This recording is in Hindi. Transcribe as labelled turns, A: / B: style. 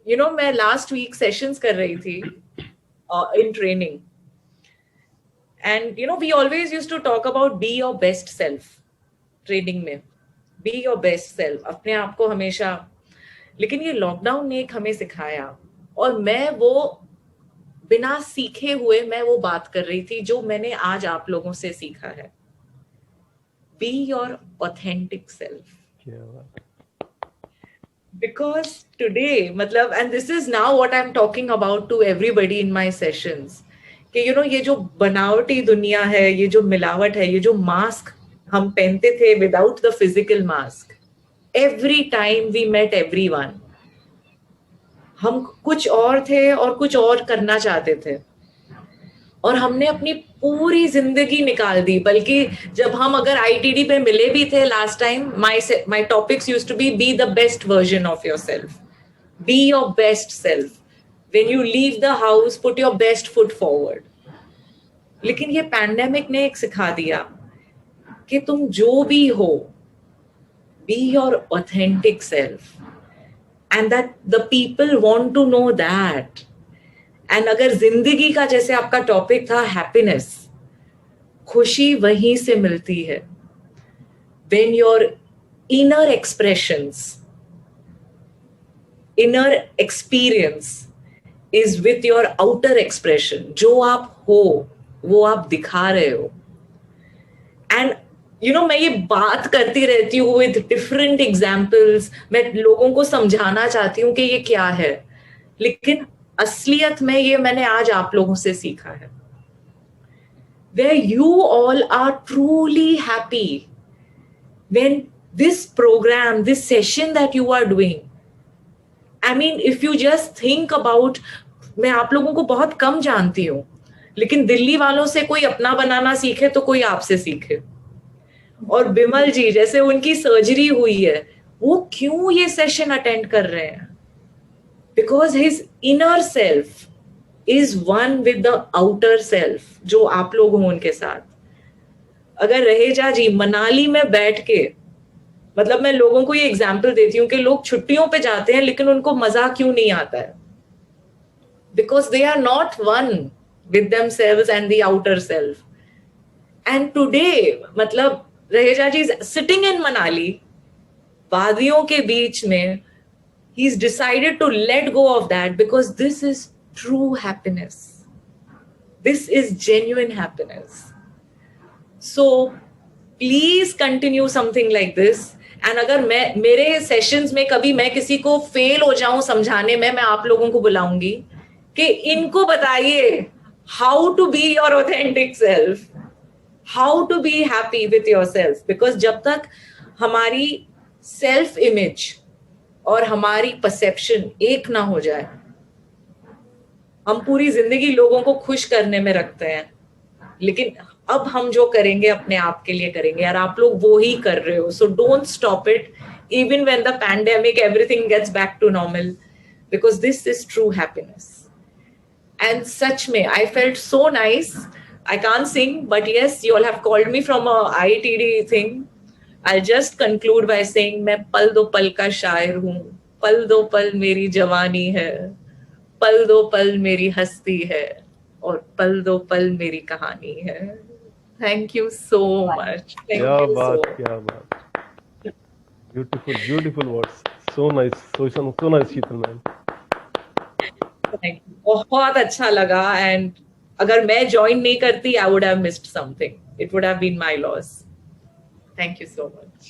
A: मैं लास्ट वीक सेशंस कर रही थी in training, and we always use to talk about be your best self training में। बी योर बेस्ट सेल्फ, अपने आप को हमेशा। लेकिन ये लॉकडाउन ने एक हमें सिखाया, और मैं वो बिना सीखे हुए मैं वो बात कर रही थी जो मैंने आज आप लोगों से सीखा है। B your authentic self. Because today, मतलब, and this is now what I'm talking about to everybody in my sessions, कि ये जो बनावटी दुनिया है, ये जो मिलावट है, ये जो मास्क हम पहनते थे without the physical mask, every time we met everyone, हम कुछ और थे और कुछ और करना चाहते थे, और हमने अपनी पूरी जिंदगी निकाल दी। बल्कि जब हम अगर आईटीडी पे मिले भी थे last time, my topics used to be the best version of yourself, be your best self, when you leave the house put your best foot forward. लेकिन ये पैंडेमिक ने एक सिखा दिया कि तुम जो भी हो, be your authentic self, and that the people want to know that. And अगर जिंदगी का, जैसे आपका टॉपिक था हैप्पीनेस, खुशी वहीं से मिलती है when your inner expressions, inner experience is with your outer expression. जो आप हो वो आप दिखा रहे हो। एंड मैं ये बात करती रहती हूँ विद डिफरेंट एग्जाम्पल्स, मैं लोगों को समझाना चाहती हूँ कि ये क्या है, लेकिन असलियत में ये मैंने आज आप लोगों से सीखा है। Where you all are truly happy, when this program, this session that you are doing, I mean, if you just think about, मैं आप लोगों को बहुत कम जानती हूँ, लेकिन दिल्ली वालों से कोई अपना बनाना सीखे तो कोई आपसे सीखे। और बिमल जी, जैसे उनकी सर्जरी हुई है, वो क्यों ये सेशन अटेंड कर रहे हैं? Because his inner self is one with the outer self, जो आप लोग हो उनके साथ। अगर रहेजा जी मनाली में बैठ के, मतलब मैं लोगों को ये एग्जाम्पल देती हूँ कि लोग छुट्टियों पे जाते हैं लेकिन उनको मजा क्यों नहीं आता है? Because they are not one with themselves and the outer self. And today, मतलब रहेजा जी sitting in Manali, वादियों के बीच में, he's decided to let go of that because this is true happiness. This is genuine happiness. So please continue something like this. And अगर मेरे सेशंस में कभी मैं किसी को फेल हो जाऊं समझाने में, मैं आप लोगों को बुलाऊंगी कि इनको बताइए how to be your authentic self, how to be happy with yourself. Because जब तक हमारी सेल्फ इमेज और हमारी परसेप्शन एक ना हो जाए, हम पूरी जिंदगी लोगों को खुश करने में रखते हैं, लेकिन अब हम जो करेंगे अपने आप के लिए करेंगे, और आप लोग वो ही कर रहे हो। So don't stop it even when the pandemic everything gets back to normal, because this is true happiness. And सच में I felt so nice. I can't sing, but yes, you all have called me from a IITD thing. I'll just conclude by saying, मैं पल दो पल का शायर हूँ, पल दो पल मेरी जवानी है, पल दो पल मेरी हस्ती है, और पल दो पल मेरी कहानी है। Thank you so much. Thank
B: क्या
A: you
B: बात,
A: so
B: क्या बात, beautiful words, so nice, so nice Sheetal ma'am.
A: Thank you. बहुत अच्छा लगा, and अगर मैं ज्वाइन नहीं करती, I would have missed something. It would have been my loss. Thank you so much.